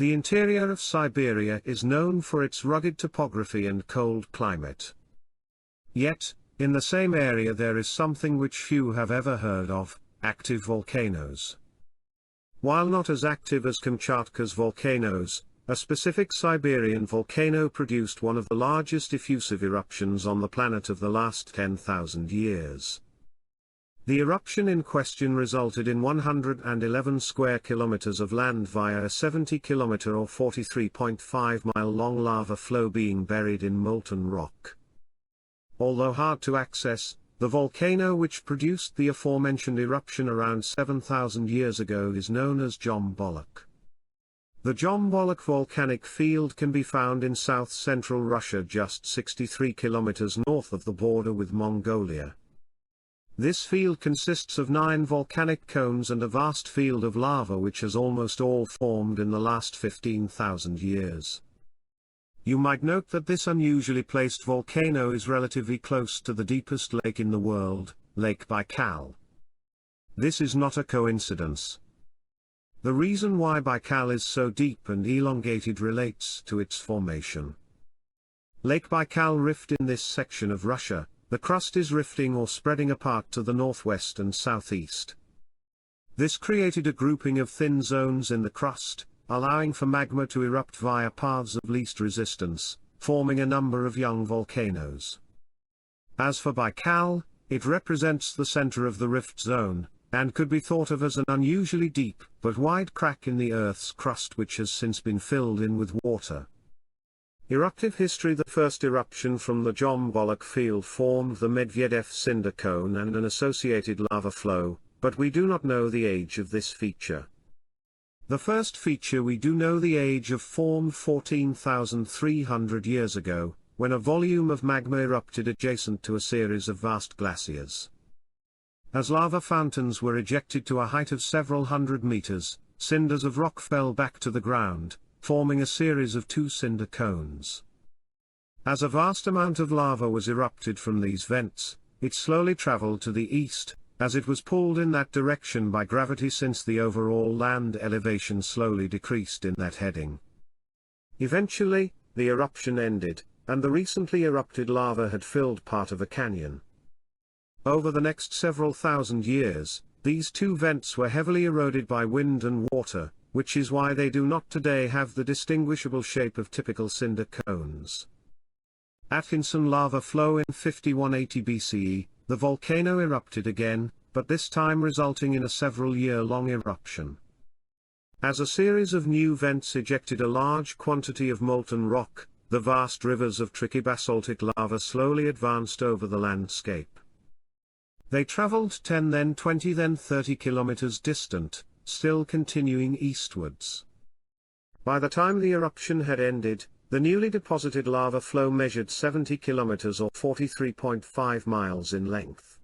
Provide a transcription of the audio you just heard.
The interior of Siberia is known for its rugged topography and cold climate. Yet, in the same area there is something which few have ever heard of: active volcanoes. While not as active as Kamchatka's volcanoes, a specific Siberian volcano produced one of the largest effusive eruptions on the planet of the last 10,000 years. The eruption in question resulted in 111 square kilometers of land via a 70-kilometer or 43.5-mile long lava flow being buried in molten rock. Although hard to access, the volcano which produced the aforementioned eruption around 7,000 years ago is known as Jom Bolok. The Jom Bolok volcanic field can be found in south-central Russia, just 63 kilometers north of the border with Mongolia. This field consists of 9 volcanic cones and a vast field of lava which has almost all formed in the last 15,000 years. You might note that this unusually placed volcano is relatively close to the deepest lake in the world, Lake Baikal. This is not a coincidence. The reason why Baikal is so deep and elongated relates to its formation. Lake Baikal rift in this section of Russia. The crust is rifting or spreading apart to the northwest and southeast. This created a grouping of thin zones in the crust, allowing for magma to erupt via paths of least resistance, forming a number of young volcanoes. As for Baikal, it represents the center of the rift zone, and could be thought of as an unusually deep but wide crack in the Earth's crust which has since been filled in with water. Eruptive history: the first eruption from the Jom Bolok field formed the Medvedev cinder cone and an associated lava flow, but we do not know the age of this feature. The first feature we do know the age of formed 14,300 years ago, when a volume of magma erupted adjacent to a series of vast glaciers. As lava fountains were ejected to a height of several hundred meters, cinders of rock fell back to the ground, forming a series of 2 cinder cones. As a vast amount of lava was erupted from these vents, it slowly traveled to the east, as it was pulled in that direction by gravity since the overall land elevation slowly decreased in that heading. Eventually, the eruption ended, and the recently erupted lava had filled part of a canyon. Over the next several thousand years, these 2 vents were heavily eroded by wind and water, which is why they do not today have the distinguishable shape of typical cinder cones. Atkinson lava flow in 5180 BCE, the volcano erupted again, but this time resulting in a several-year-long eruption. As a series of new vents ejected a large quantity of molten rock, the vast rivers of tricky basaltic lava slowly advanced over the landscape. They traveled 10, then 20, then 30 kilometers distant, still continuing eastwards. By the time the eruption had ended, the newly deposited lava flow measured 70 kilometers or 43.5 miles in length.